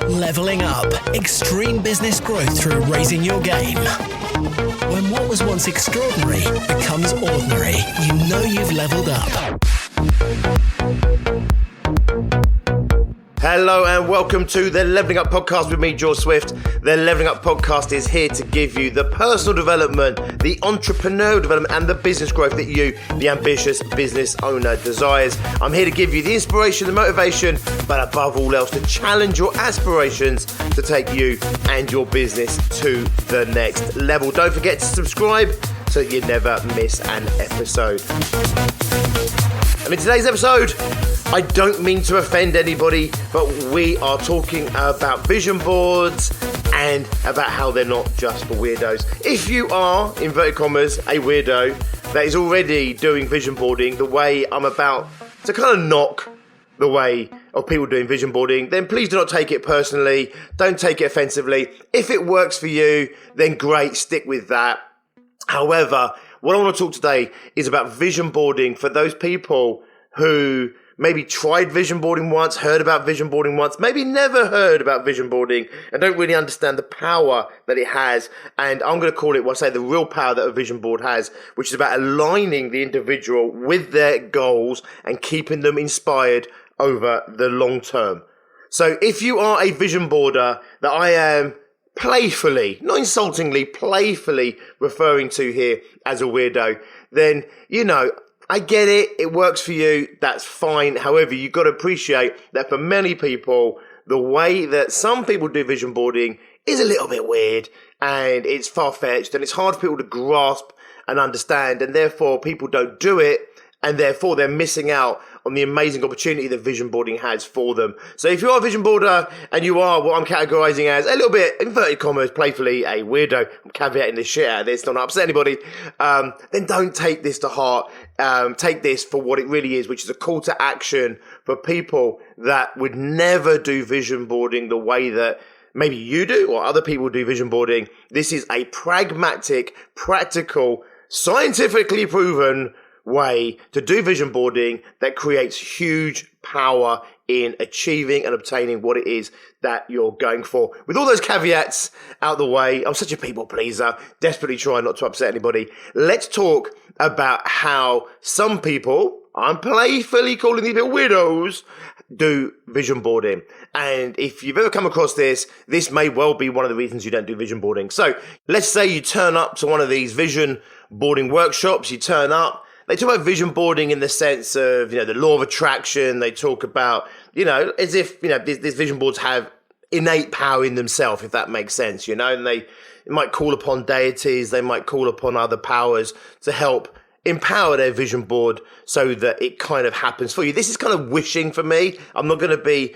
Leveling up. Extreme business growth through raising your game. When what was once extraordinary becomes ordinary, you know you've leveled up. Hello and welcome to the Leveling Up Podcast with me, George Swift. The Leveling Up Podcast is here to give you the personal development, the entrepreneurial development and the business growth that you, the ambitious business owner, desires. I'm here to give you the inspiration, the motivation, but above all else to challenge your aspirations to take you and your business to the next level. Don't forget to subscribe so you never miss an episode. And in today's episode, I don't mean to offend anybody, but we are talking about vision boards and about how they're not just for weirdos. If you are, inverted commas, a weirdo that is already doing vision boarding the way I'm about to kind of knock the way of people doing vision boarding, then please do not take it personally. Don't take it offensively. If it works for you, then great, stick with that. However, what I want to talk today is about vision boarding for those people who maybe tried vision boarding once, heard about vision boarding once, maybe never heard about vision boarding and don't really understand the power that it has. And I'm going to call it, well, I say the real power that a vision board has, which is about aligning the individual with their goals and keeping them inspired over the long term. So if you are a vision boarder that I am playfully, not insultingly, playfully referring to here as a weirdo, then, you know, I get it. It works for you. That's fine. However, you've got to appreciate that for many people, the way that some people do vision boarding is a little bit weird and it's far-fetched and it's hard for people to grasp and understand, and therefore people don't do it, and therefore they're missing out on the amazing opportunity that vision boarding has for them. So if you are a vision boarder and you are what I'm categorizing as a little bit, inverted commas, playfully a weirdo, I'm caveating the shit out of this, not to upset anybody, then don't take this to heart. Take this for what it really is, which is a call to action for people that would never do vision boarding the way that maybe you do or other people do vision boarding. This is a pragmatic, practical, scientifically proven way to do vision boarding that creates huge power in achieving and obtaining what it is that you're going for. With all those caveats out the way, I'm such a people pleaser, desperately trying not to upset anybody. Let's talk about how some people, I'm playfully calling these people weirdos, do vision boarding. And if you've ever come across this, this may well be one of the reasons you don't do vision boarding. So let's say you turn up to one of these vision boarding workshops, you turn up. They talk about vision boarding in the sense of, you know, the law of attraction. They talk about, you know, as if, you know, these vision boards have innate power in themselves, if that makes sense, you know, and they might call upon deities. They might call upon other powers to help empower their vision board so that it kind of happens for you. This is kind of wishing for me. I'm not going to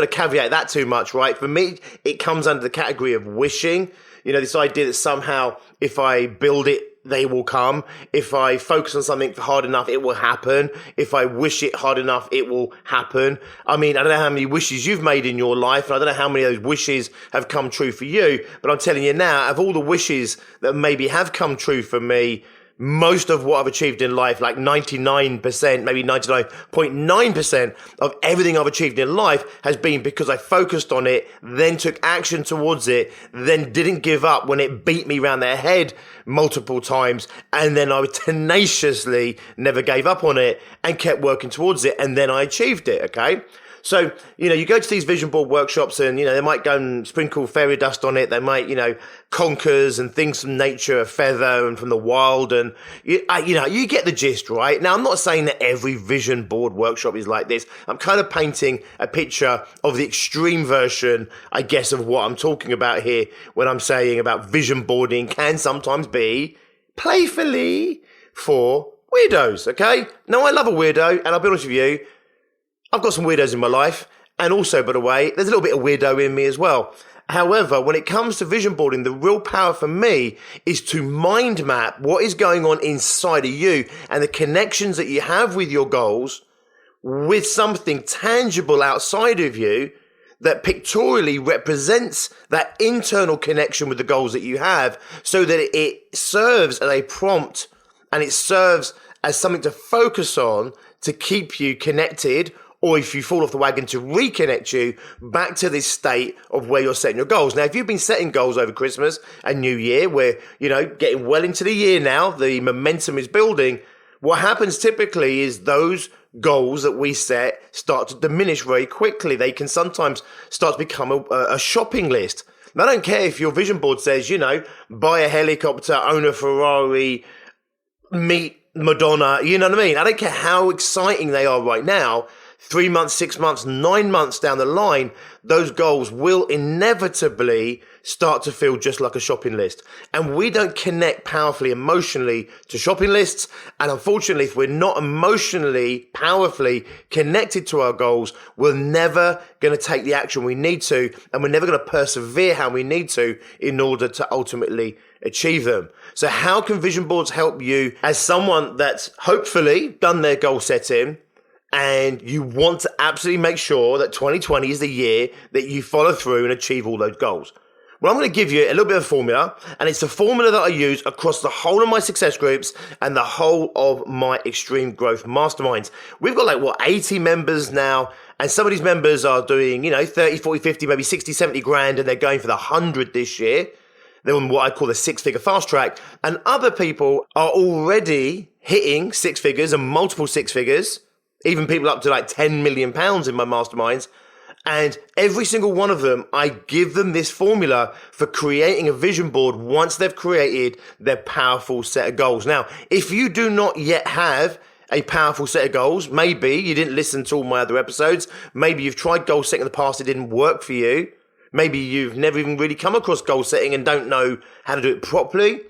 caveat that too much, right? For me, it comes under the category of wishing. You know, this idea that somehow if I build it, they will come. If I focus on something hard enough, it will happen. If I wish it hard enough, it will happen. I mean, I don't know how many wishes you've made in your life, and I don't know how many of those wishes have come true for you, but I'm telling you now, out of all the wishes that maybe have come true for me, most of what I've achieved in life, like 99%, maybe 99.9% of everything I've achieved in life has been because I focused on it, then took action towards it, then didn't give up when it beat me around the head multiple times, and then I tenaciously never gave up on it and kept working towards it, and then I achieved it, okay? So, you know, you go to these vision board workshops and, you know, they might go and sprinkle fairy dust on it. They might, you know, conkers and things from nature, a feather and from the wild. And, you know, you get the gist, right? Now, I'm not saying that every vision board workshop is like this. I'm kind of painting a picture of the extreme version, I guess, of what I'm talking about here when I'm saying about vision boarding can sometimes be playfully for weirdos, okay? Now, I love a weirdo, and I'll be honest with you, I've got some weirdos in my life, and also, by the way, there's a little bit of weirdo in me as well. However, when it comes to vision boarding, the real power for me is to mind map what is going on inside of you and the connections that you have with your goals with something tangible outside of you that pictorially represents that internal connection with the goals that you have, so that it serves as a prompt and it serves as something to focus on to keep you connected, or if you fall off the wagon, to reconnect you back to this state of where you're setting your goals. Now, if you've been setting goals over Christmas and New Year, where, getting well into the year now, the momentum is building, what happens typically is those goals that we set start to diminish very quickly. They can sometimes start to become a shopping list. Now, I don't care if your vision board says, buy a helicopter, own a Ferrari, meet Madonna, you know what I mean? I don't care how exciting they are right now. 3 months, 6 months, 9 months down the line, those goals will inevitably start to feel just like a shopping list. And we don't connect powerfully emotionally to shopping lists. And unfortunately, if we're not emotionally, powerfully connected to our goals, we're never going to take the action we need to, and we're never going to persevere how we need to in order to ultimately achieve them. So how can vision boards help you as someone that's hopefully done their goal setting, and you want to absolutely make sure that 2020 is the year that you follow through and achieve all those goals? Well, I'm going to give you a little bit of formula, and it's the formula that I use across the whole of my success groups and the whole of my extreme growth masterminds. We've got 80 members now, and some of these members are doing, 30, 40, 50, maybe 60, 70 grand, and they're going for the 100 this year. They're on what I call the 6-figure fast track. And other people are already hitting 6 figures and multiple 6 figures, even people up to 10 million pounds in my masterminds. And every single one of them, I give them this formula for creating a vision board once they've created their powerful set of goals. Now, if you do not yet have a powerful set of goals, maybe you didn't listen to all my other episodes, maybe you've tried goal setting in the past, it didn't work for you, maybe you've never even really come across goal setting and don't know how to do it properly,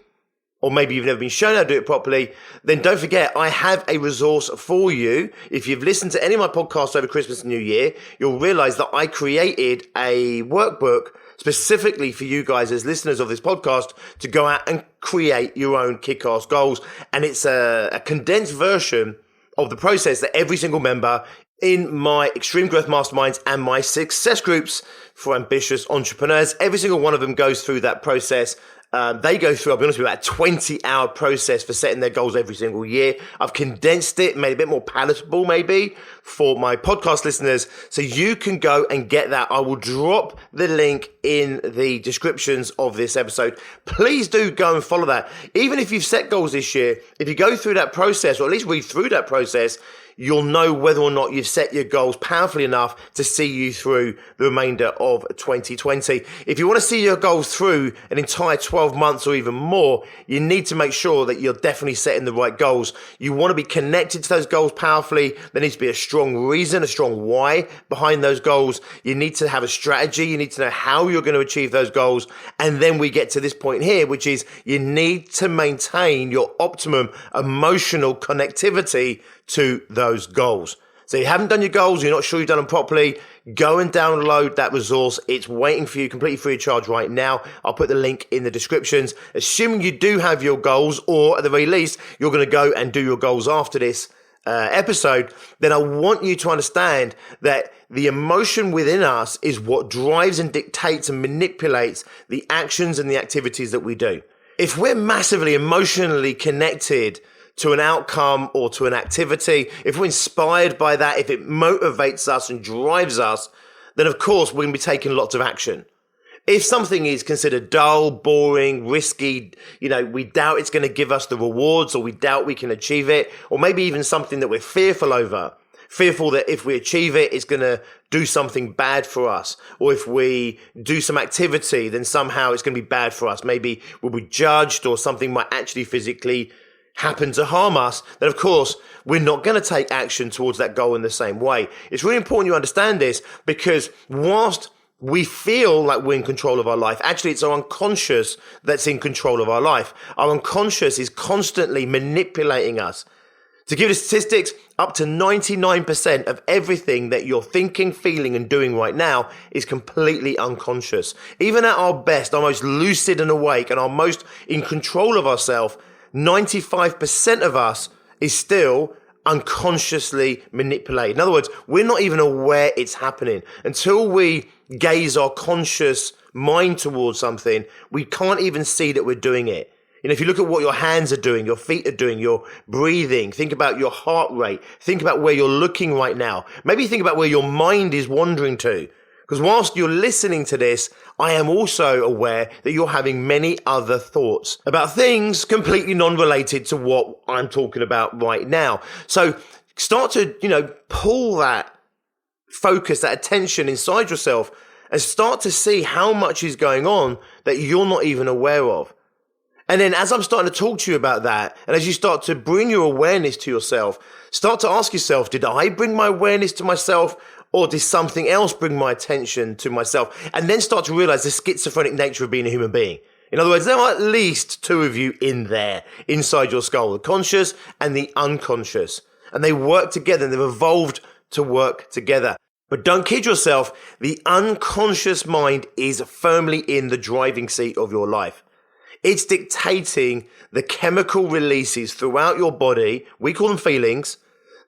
or maybe you've never been shown how to do it properly, then don't forget, I have a resource for you. If you've listened to any of my podcasts over Christmas and New Year, you'll realize that I created a workbook specifically for you guys as listeners of this podcast to go out and create your own kick-ass goals. And it's a condensed version of the process that every single member in my Extreme Growth Masterminds and my success groups for ambitious entrepreneurs, every single one of them goes through that process. They go through, I'll be honest with you, about a 20-hour process for setting their goals every single year. I've condensed it, made it a bit more palatable maybe for my podcast listeners, so you can go and get that. I will drop the link in the descriptions of this episode. Please do go and follow that. Even if you've set goals this year, if you go through that process, or at least read through that process, you'll know whether or not you've set your goals powerfully enough to see you through the remainder of 2020. If you want to see your goals through an entire 12 months or even more, you need to make sure that you're definitely setting the right goals. You want to be connected to those goals powerfully. There needs to be a strong reason, a strong why behind those goals. You need to have a strategy. You need to know how you're going to achieve those goals. And then we get to this point here, which is you need to maintain your optimum emotional connectivity to those goals. So you haven't done your goals, you're not sure you've done them properly, go and download that resource. It's waiting for you completely free of charge right now. I'll put the link in the descriptions. Assuming you do have your goals, or at the very least, you're going to go and do your goals after this episode, then I want you to understand that the emotion within us is what drives and dictates and manipulates the actions and the activities that we do. If we're massively emotionally connected to an outcome or to an activity, if we're inspired by that, if it motivates us and drives us, then of course we're going to be taking lots of action. If something is considered dull, boring, risky, we doubt it's going to give us the rewards, or we doubt we can achieve it, or maybe even something that we're fearful over, fearful that if we achieve it, it's going to do something bad for us, or if we do some activity, then somehow it's going to be bad for us. Maybe we'll be judged, or something might actually physically happen to harm us, then of course we're not going to take action towards that goal in the same way. It's really important you understand this, because whilst we feel like we're in control of our life, actually it's our unconscious that's in control of our life. Our unconscious is constantly manipulating us. To give you the statistics, up to 99% of everything that you're thinking, feeling, and doing right now is completely unconscious. Even at our best, our most lucid and awake, and our most in control of ourselves, 95% of us is still unconsciously manipulated. In other words, we're not even aware it's happening. Until we gaze our conscious mind towards something, we can't even see that we're doing it. If you look at what your hands are doing, your feet are doing, your breathing, think about your heart rate, think about where you're looking right now. Maybe think about where your mind is wandering to. Because whilst you're listening to this, I am also aware that you're having many other thoughts about things completely non-related to what I'm talking about right now. So start to, pull that focus, that attention inside yourself and start to see how much is going on that you're not even aware of. And then as I'm starting to talk to you about that, and as you start to bring your awareness to yourself, start to ask yourself, did I bring my awareness to myself, or did something else bring my attention to myself? And then start to realize the schizophrenic nature of being a human being. In other words, there are at least two of you in there, inside your skull, the conscious and the unconscious. And they work together, and they've evolved to work together. But don't kid yourself, the unconscious mind is firmly in the driving seat of your life. It's dictating the chemical releases throughout your body, we call them feelings,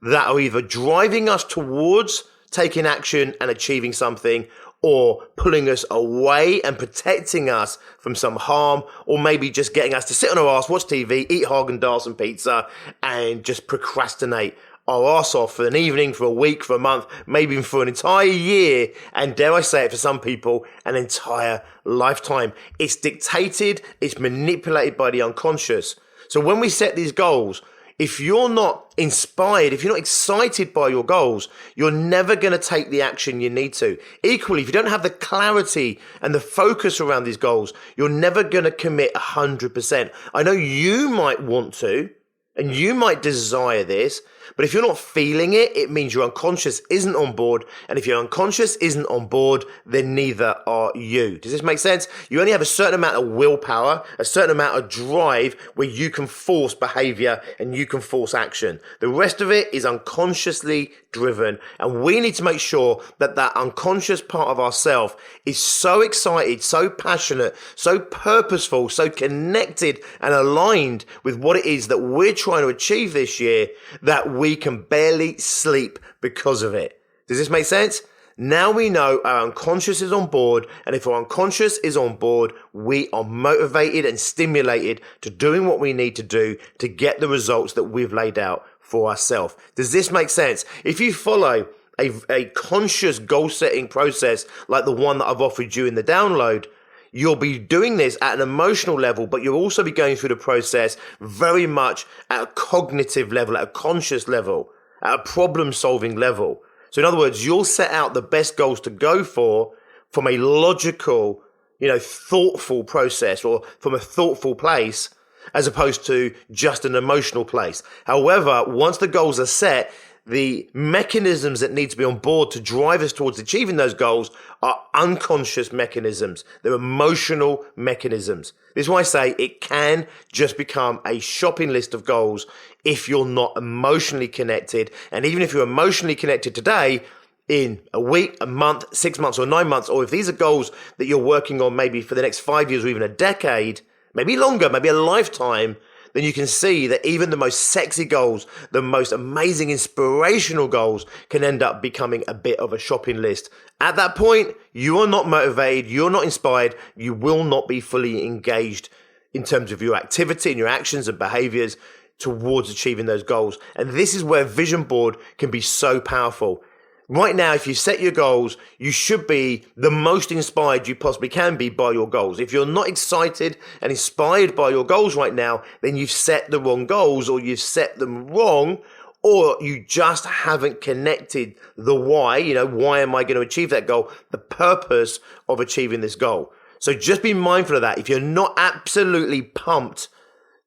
that are either driving us towards taking action and achieving something, or pulling us away and protecting us from some harm, or maybe just getting us to sit on our ass, watch TV, eat Haagen-Dazs and pizza, and just procrastinate our ass off for an evening, for a week, for a month, maybe even for an entire year, and dare I say it, for some people, an entire lifetime. It's dictated, it's manipulated by the unconscious. So when we set these goals, if you're not inspired, if you're not excited by your goals, you're never going to take the action you need to. Equally, if you don't have the clarity and the focus around these goals, you're never going to commit 100%. I know you might want to, and you might desire this, but if you're not feeling it, it means your unconscious isn't on board. And if your unconscious isn't on board, then neither are you. Does this make sense? You only have a certain amount of willpower, a certain amount of drive where you can force behavior and you can force action. The rest of it is unconsciously driven. And we need to make sure that that unconscious part of ourselves is so excited, so passionate, so purposeful, so connected and aligned with what it is that we're trying to achieve this year that we can barely sleep because of it. Does this make sense? Now we know our unconscious is on board, and if our unconscious is on board, we are motivated and stimulated to doing what we need to do to get the results that we've laid out for ourselves. Does this make sense? If you follow a conscious goal setting process like the one that I've offered you in the download, you'll be doing this at an emotional level, but you'll also be going through the process very much at a cognitive level, at a conscious level, at a problem-solving level. So in other words, you'll set out the best goals to go for from a logical, thoughtful process, or from a thoughtful place, as opposed to just an emotional place. However, once the goals are set, the mechanisms that need to be on board to drive us towards achieving those goals are unconscious mechanisms. They're emotional mechanisms. This is why I say it can just become a shopping list of goals if you're not emotionally connected. And even if you're emotionally connected today, in a week, a month, 6 months, or 9 months, or if these are goals that you're working on maybe for the next 5 years or even a decade, maybe longer, maybe a lifetime, then you can see that even the most sexy goals, the most amazing inspirational goals can end up becoming a bit of a shopping list. At that point, you are not motivated, you're not inspired, you will not be fully engaged in terms of your activity and your actions and behaviors towards achieving those goals. And this is where Vision Board can be so powerful. Right now, if you set your goals, you should be the most inspired you possibly can be by your goals. If you're not excited and inspired by your goals right now, then you've set the wrong goals, or you've set them wrong, or you just haven't connected the why. Why am I going to achieve that goal? The purpose of achieving this goal. So just be mindful of that. If you're not absolutely pumped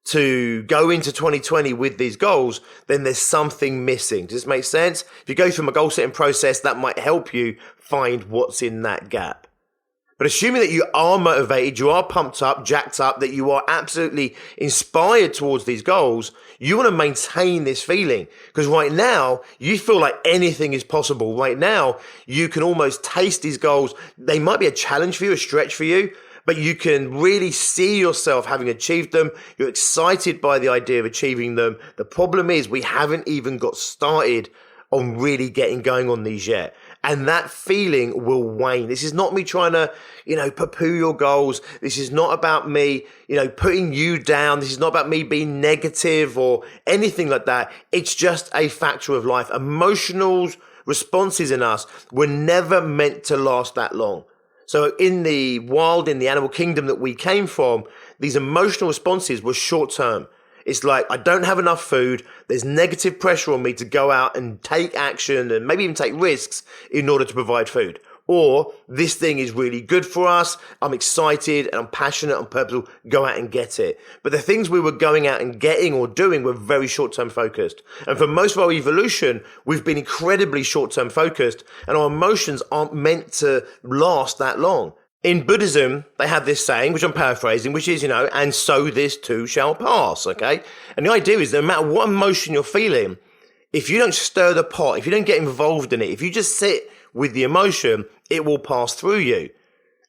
to go into 2020 with these goals, then there's something missing. Does this make sense? If you go through my goal setting process, that might help you find what's in that gap. But assuming that you are motivated, you are pumped up, jacked up, that you are absolutely inspired towards these goals, you want to maintain this feeling. Because right now, you feel like anything is possible. Right now, you can almost taste these goals. They might be a challenge for you, a stretch for you, but you can really see yourself having achieved them. You're excited by the idea of achieving them. The problem is we haven't even got started on really getting going on these yet. And that feeling will wane. This is not me trying to, poo-poo your goals. This is not about me, putting you down. This is not about me being negative or anything like that. It's just a factor of life. Emotional responses in us were never meant to last that long. So in the wild, in the animal kingdom that we came from, these emotional responses were short term. It's like, I don't have enough food. There's negative pressure on me to go out and take action and maybe even take risks in order to provide food. Or this thing is really good for us. I'm excited and I'm passionate and purposeful. Go out and get it. But the things we were going out and getting or doing were very short-term focused. And for most of our evolution, we've been incredibly short-term focused, and our emotions aren't meant to last that long. In Buddhism, they have this saying, which I'm paraphrasing, which is, and so this too shall pass, okay? And the idea is no matter what emotion you're feeling, if you don't stir the pot, if you don't get involved in it, if you just sit with the emotion, it will pass through you.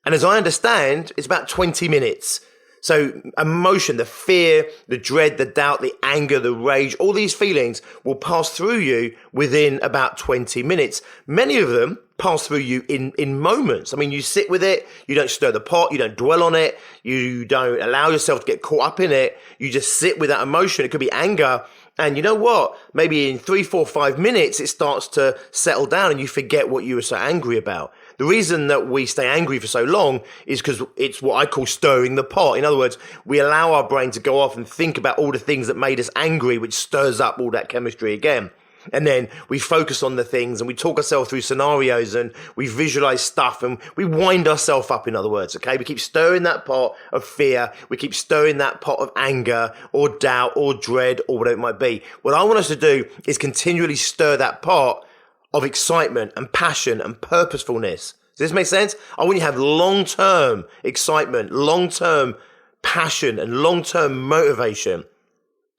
And as I understand, it's about 20 minutes. So emotion, the fear, the dread, the doubt, the anger, the rage, all these feelings will pass through you within about 20 minutes. Many of them pass through you in moments. I mean, you sit with it, you don't stir the pot, you don't dwell on it, you don't allow yourself to get caught up in it. You just sit with that emotion. It could be anger. And you know what? Maybe in 3, 4, 5 minutes, it starts to settle down and you forget what you were so angry about. The reason that we stay angry for so long is because it's what I call stirring the pot. In other words, we allow our brain to go off and think about all the things that made us angry, which stirs up all that chemistry again. And then we focus on the things and we talk ourselves through scenarios and we visualize stuff and we wind ourselves up, in other words, okay? We keep stirring that pot of fear. We keep stirring that pot of anger or doubt or dread or whatever it might be. What I want us to do is continually stir that pot of excitement and passion and purposefulness. Does this make sense? I want you to have long-term excitement, long-term passion and long-term motivation.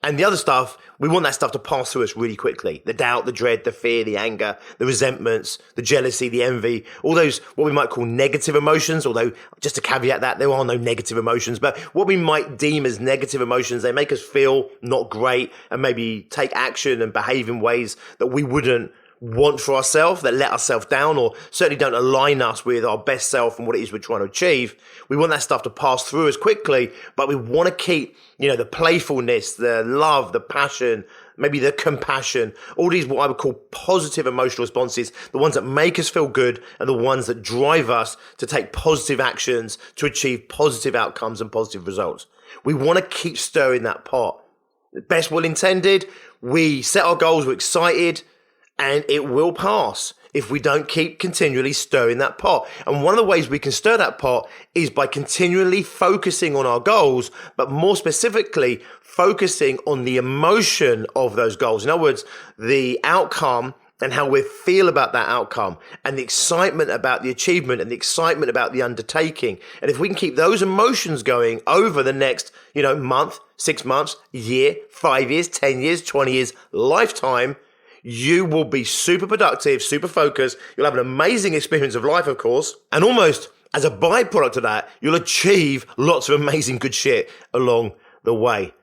And the other stuff, we want that stuff to pass through us really quickly. The doubt, the dread, the fear, the anger, the resentments, the jealousy, the envy, all those what we might call negative emotions, although just to caveat that, there are no negative emotions, but what we might deem as negative emotions, they make us feel not great and maybe take action and behave in ways that we wouldn't want for ourselves, that let ourselves down or certainly don't align us with our best self and what it is we're trying to achieve. We want that stuff to pass through us quickly, but we want to keep, the playfulness, the love, the passion, maybe the compassion, all these what I would call positive emotional responses, the ones that make us feel good and the ones that drive us to take positive actions to achieve positive outcomes and positive results. We want to keep stirring that pot. Best will intended, we set our goals, we're excited, and it will pass if we don't keep continually stirring that pot. And one of the ways we can stir that pot is by continually focusing on our goals, but more specifically, focusing on the emotion of those goals. In other words, the outcome and how we feel about that outcome and the excitement about the achievement and the excitement about the undertaking. And if we can keep those emotions going over the next, month, 6 months, year, 5 years, 10 years, 20 years, lifetime, you will be super productive, super focused. You'll have an amazing experience of life, of course. And almost as a byproduct of that, you'll achieve lots of amazing good shit along the way.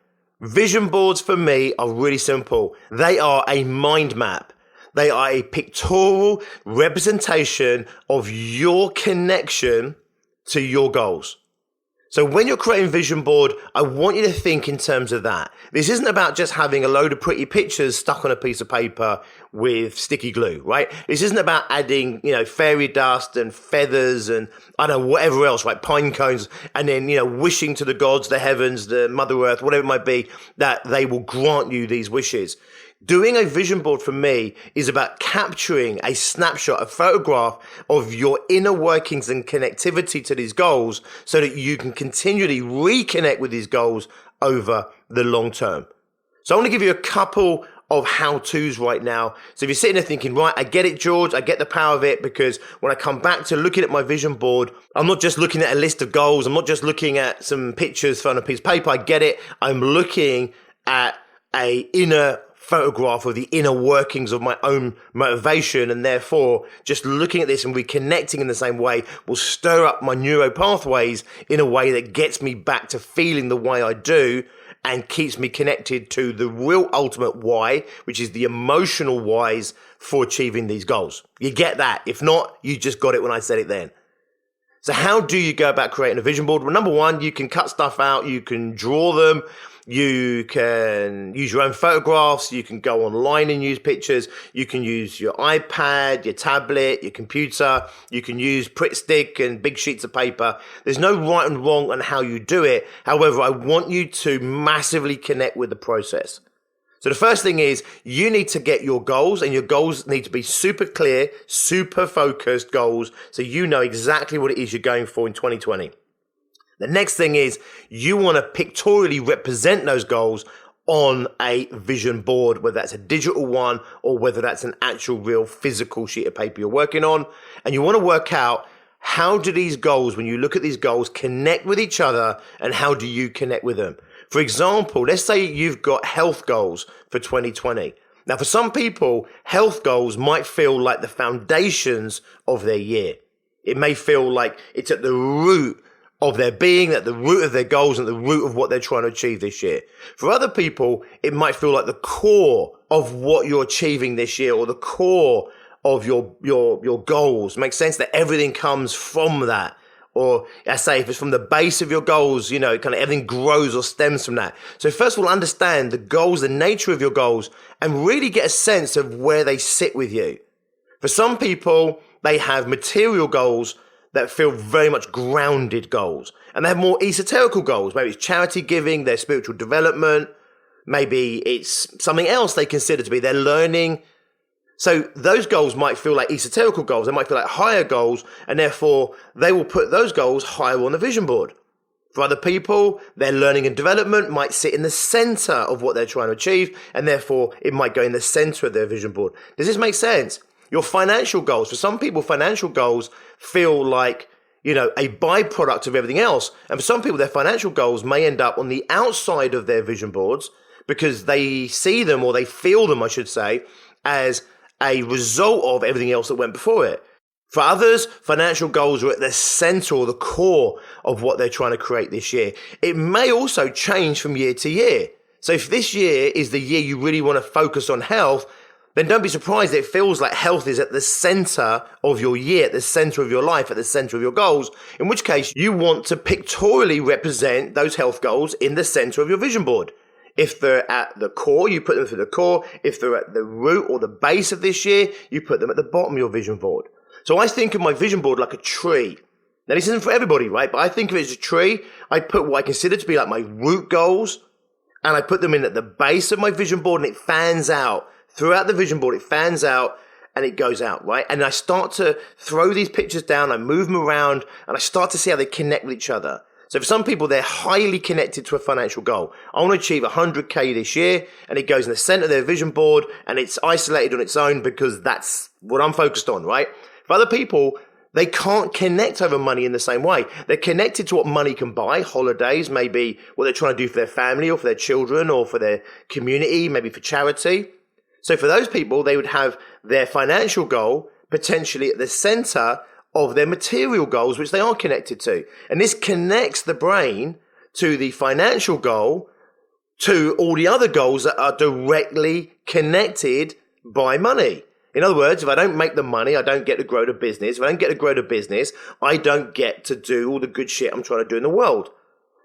Vision boards for me are really simple. They are a mind map. They are a pictorial representation of your connection to your goals. So when you're creating a vision board, I want you to think in terms of that. This isn't about just having a load of pretty pictures stuck on a piece of paper with sticky glue, right? This isn't about adding, fairy dust and feathers and whatever else, right? Pine cones, and then, wishing to the gods, the heavens, the Mother Earth, whatever it might be, that they will grant you these wishes. Doing a vision board for me is about capturing a snapshot, a photograph of your inner workings and connectivity to these goals so that you can continually reconnect with these goals over the long term. So I want to give you a couple of how-tos right now. So if you're sitting there thinking, right, I get it, George, I get the power of it, because when I come back to looking at my vision board, I'm not just looking at a list of goals. I'm not just looking at some pictures on a piece of paper. I get it. I'm looking at a inner photograph of the inner workings of my own motivation, and therefore just looking at this and reconnecting in the same way will stir up my neuro pathways in a way that gets me back to feeling the way I do and keeps me connected to the real ultimate why, which is the emotional whys for achieving these goals. You get that? If not, you just got it when I said it then. So how do you go about creating a vision board? Well, number one, you can cut stuff out. You can draw them. You can use your own photographs. You can go online and use pictures. You can use your iPad, your tablet, your computer. You can use Pritt stick and big sheets of paper. There's no right and wrong on how you do it. However, I want you to massively connect with the process. So the first thing is you need to get your goals, and your goals need to be super clear, super focused goals, so you know exactly what it is you're going for in 2020. The next thing is you want to pictorially represent those goals on a vision board, whether that's a digital one or whether that's an actual real physical sheet of paper you're working on. And you want to work out, how do these goals, when you look at these goals, connect with each other, and how do you connect with them? For example, let's say you've got health goals for 2020. Now, for some people, health goals might feel like the foundations of their year. It may feel like it's at the root of their being, at the root of their goals, and the root of what they're trying to achieve this year. For other people, it might feel like the core of what you're achieving this year, or the core of your goals. Makes sense that everything comes from that. Or I say, if it's from the base of your goals, kind of everything grows or stems from that. So first of all, understand the goals, the nature of your goals, and really get a sense of where they sit with you. For some people, they have material goals that feel very much grounded goals. And they have more esoterical goals. Maybe it's charity giving, their spiritual development. Maybe it's something else they consider to be their learning. So those goals might feel like esoterical goals. They might feel like higher goals, and therefore they will put those goals higher on the vision board. For other people, their learning and development might sit in the center of what they're trying to achieve, and therefore it might go in the center of their vision board. Does this make sense? Your financial goals. For some people, financial goals feel like, a byproduct of everything else. And for some people, their financial goals may end up on the outside of their vision boards because they see them, or they feel them, I should say, as a result of everything else that went before it. For others, financial goals are at the center or the core of what they're trying to create this year. It may also change from year to year. So if this year is the year you really want to focus on health, then don't be surprised that it feels like health is at the center of your year, at the center of your life, at the center of your goals, in which case you want to pictorially represent those health goals in the center of your vision board. If they're at the core, you put them through the core. If they're at the root or the base of this year, you put them at the bottom of your vision board. So I think of my vision board like a tree. Now, this isn't for everybody, right? But I think of it as a tree. I put what I consider to be like my root goals, and I put them in at the base of my vision board, and it fans out. Throughout the vision board, it fans out and it goes out, right? And I start to throw these pictures down, I move them around, and I start to see how they connect with each other. So for some people, they're highly connected to a financial goal. I want to achieve 100K this year, and it goes in the center of their vision board, and it's isolated on its own because that's what I'm focused on, right? For other people, they can't connect over money in the same way. They're connected to what money can buy. Holidays, maybe what they're trying to do for their family or for their children or for their community, maybe for charity. So for those people, they would have their financial goal potentially at the center of their material goals, which they are connected to. And this connects the brain to the financial goal, to all the other goals that are directly connected by money. In other words, if I don't make the money, I don't get to grow the business. If I don't get to grow the business, I don't get to do all the good shit I'm trying to do in the world.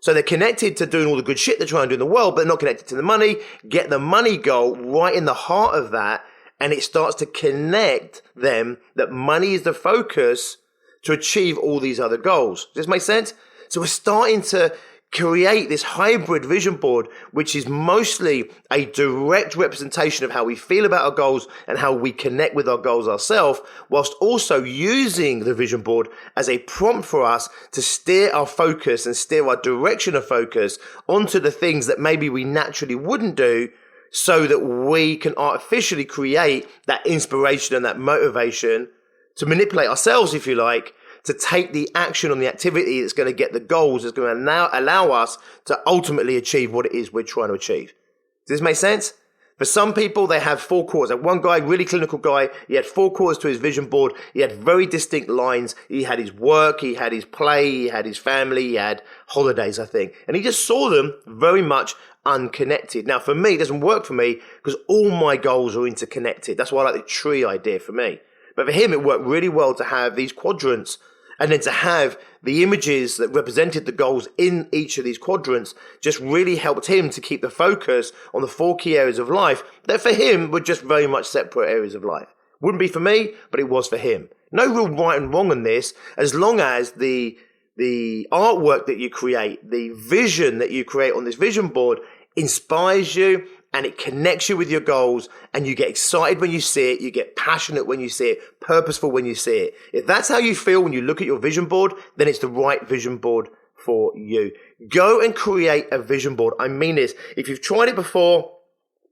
So they're connected to doing all the good shit they're trying to do in the world, but they're not connected to the money. Get the money goal right in the heart of that, and it starts to connect them that money is the focus to achieve all these other goals. Does this make sense? So we're starting to create this hybrid vision board, which is mostly a direct representation of how we feel about our goals and how we connect with our goals ourselves, whilst also using the vision board as a prompt for us to steer our focus and steer our direction of focus onto the things that maybe we naturally wouldn't do, so that we can artificially create that inspiration and that motivation to manipulate ourselves, if you like, to take the action on the activity that's going to get the goals, that's going to allow us to ultimately achieve what it is we're trying to achieve. Does this make sense? For some people, they have 4 quarters. Like one guy, really clinical guy, he had 4 quarters to his vision board. He had very distinct lines. He had his work, he had his play, he had his family, he had holidays, I think. And he just saw them very much unconnected. Now, for me, it doesn't work for me because all my goals are interconnected. That's why I like the tree idea for me. But for him, it worked really well to have these quadrants and then to have the images that represented the goals in each of these quadrants just really helped him to keep the focus on the 4 key areas of life that for him were just very much separate areas of life. Wouldn't be for me, but it was for him. No real right and wrong on this, as long as the artwork that you create, the vision that you create on this vision board inspires you and it connects you with your goals and you get excited when you see it, you get passionate when you see it, purposeful when you see it. If that's how you feel when you look at your vision board, then it's the right vision board for you. Go and create a vision board. I mean this. If you've tried it before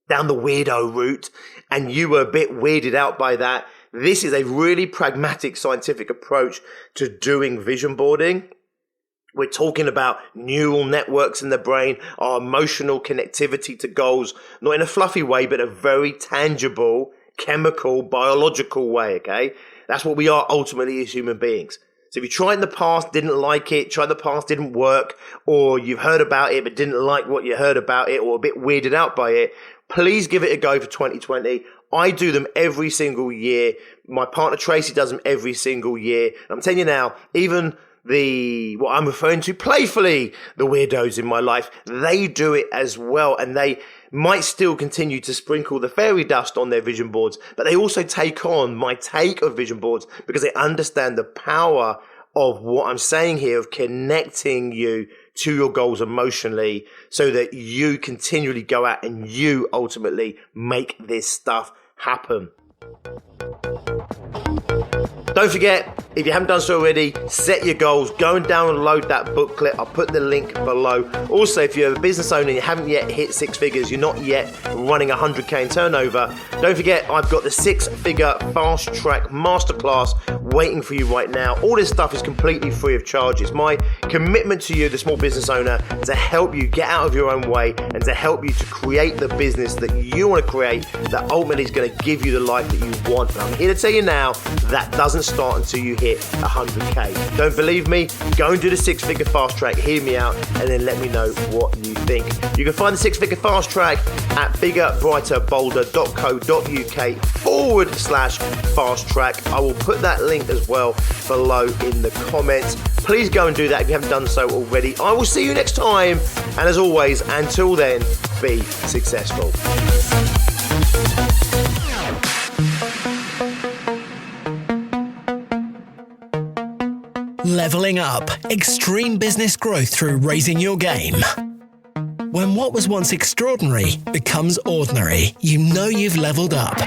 down the weirdo route and you were a bit weirded out by that, this is a really pragmatic scientific approach to doing vision boarding. We're talking about neural networks in the brain, our emotional connectivity to goals, not in a fluffy way, but a very tangible, chemical, biological way, okay? That's what we are ultimately as human beings. So if you tried in the past, didn't like it, tried in the past, didn't work, or you've heard about it but didn't like what you heard about it or a bit weirded out by it, please give it a go for 2020. I do them every single year. My partner Tracy does them every single year. I'm telling you now, even what I'm referring to playfully, the weirdos in my life, they do it as well, and they might still continue to sprinkle the fairy dust on their vision boards, but they also take on my take of vision boards because they understand the power of what I'm saying here, of connecting you to your goals emotionally so that you continually go out and you ultimately make this stuff happen. Don't forget, if you haven't done so already, set your goals. Go and download that booklet. I'll put the link below. Also, if you're a business owner and you haven't yet hit 6 figures, you're not yet running 100K in turnover, don't forget I've got the 6-figure fast track masterclass waiting for you right now. All this stuff is completely free of charge. It's my commitment to you, the small business owner, to help you get out of your own way and to help you to create the business that you want to create that ultimately is going to give you the life that you want. And I'm here to tell you now, that doesn't start until you hit 100K. Don't believe me? Go and do the 6-figure fast track, hear me out, and then let me know what you think. You can find the 6-figure fast track at biggerbrighterbolder.co.uk/fast track. I will put that link as well below in the comments. Please go and do that if you haven't done so already. I will see you next time, and as always, until then, be successful. Leveling up. Extreme business growth through raising your game. When what was once extraordinary becomes ordinary, you know you've leveled up.